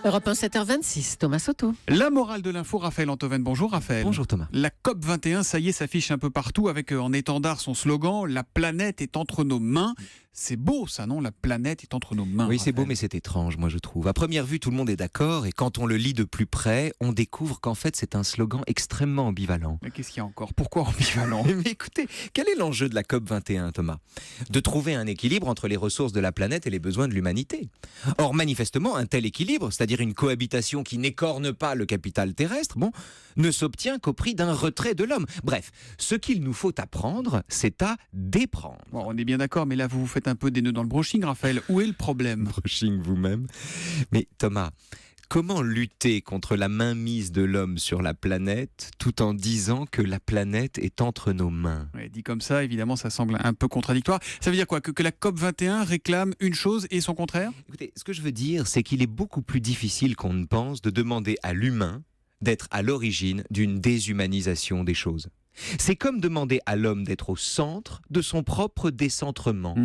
Europe 1, 7h26, Thomas Soto. La morale de l'info, Raphaël Antoven. Bonjour Raphaël. Bonjour Thomas. La COP21, ça y est, s'affiche un peu partout avec en étendard son slogan « La planète est entre nos mains ». C'est beau ça, non? La planète est entre nos mains. Oui, c'est Raphaël. beau, mais c'est étrange, moi je trouve. À première vue, tout le monde est d'accord, et quand on le lit de plus près, on découvre qu'en fait c'est un slogan extrêmement ambivalent. Mais qu'est-ce qu'il y a encore? Pourquoi ambivalent? Mais écoutez, quel est l'enjeu de la COP21, Thomas? De trouver un équilibre entre les ressources de la planète et les besoins de l'humanité. Or, manifestement, un tel équilibre, c'est-à-dire une cohabitation qui n'écorne pas le capital terrestre, ne s'obtient qu'au prix d'un retrait de l'homme. Bref, ce qu'il nous faut apprendre, c'est à déprendre. Bon, on est bien d'accord, mais là vous vous faites un peu des nœuds dans le brushing, Raphaël. Où est le problème? Brushing vous-même. Mais Thomas, comment lutter contre la mainmise de l'homme sur la planète tout en disant que la planète est entre nos mains? Ouais, dit comme ça, évidemment, ça semble un peu contradictoire. Ça veut dire quoi? Que la COP21 réclame une chose et son contraire? Écoutez, ce que je veux dire, c'est qu'il est beaucoup plus difficile qu'on ne pense de demander à l'humain d'être à l'origine d'une déshumanisation des choses. C'est comme demander à l'homme d'être au centre de son propre décentrement.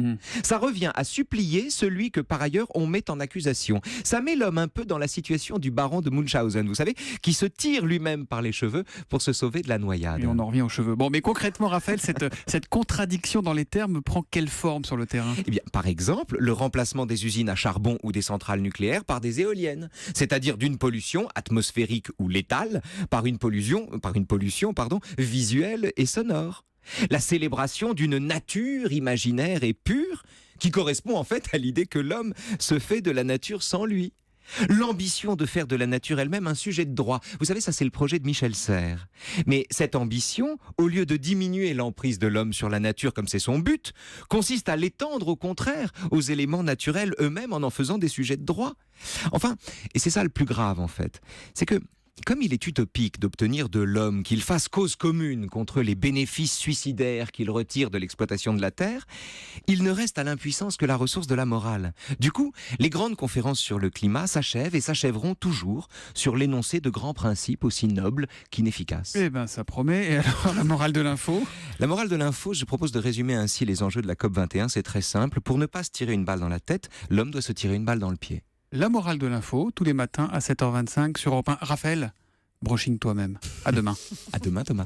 Ça revient à supplier celui que par ailleurs on met en accusation. Ça met l'homme un peu dans la situation du baron de Munchausen, vous savez, qui se tire lui-même par les cheveux pour se sauver de la noyade. Et on en revient aux cheveux. Bon, mais concrètement, Raphaël, cette contradiction dans les termes prend quelle forme sur le terrain? Eh bien, par exemple, le remplacement des usines à charbon ou des centrales nucléaires par des éoliennes, c'est-à-dire d'une pollution atmosphérique ou létale par une pollution visuelle et sonore. La célébration d'une nature imaginaire et pure qui correspond en fait à l'idée que l'homme se fait de la nature sans lui. L'ambition de faire de la nature elle-même un sujet de droit. Vous savez, ça c'est le projet de Michel Serres. Mais cette ambition, au lieu de diminuer l'emprise de l'homme sur la nature comme c'est son but, consiste à l'étendre au contraire aux éléments naturels eux-mêmes en faisant des sujets de droit. Enfin, et c'est ça le plus grave en fait, c'est que comme il est utopique d'obtenir de l'homme qu'il fasse cause commune contre les bénéfices suicidaires qu'il retire de l'exploitation de la terre, il ne reste à l'impuissance que la ressource de la morale. Du coup, les grandes conférences sur le climat s'achèvent et s'achèveront toujours sur l'énoncé de grands principes aussi nobles qu'inefficaces. Eh ben, ça promet. Et alors, la morale de l'info? La morale de l'info, je propose de résumer ainsi les enjeux de la COP21. C'est très simple. Pour ne pas se tirer une balle dans la tête, l'homme doit se tirer une balle dans le pied. La morale de l'info, tous les matins à 7h25 sur Europe 1. Raphaël, brushing toi-même. À demain. À demain, Thomas.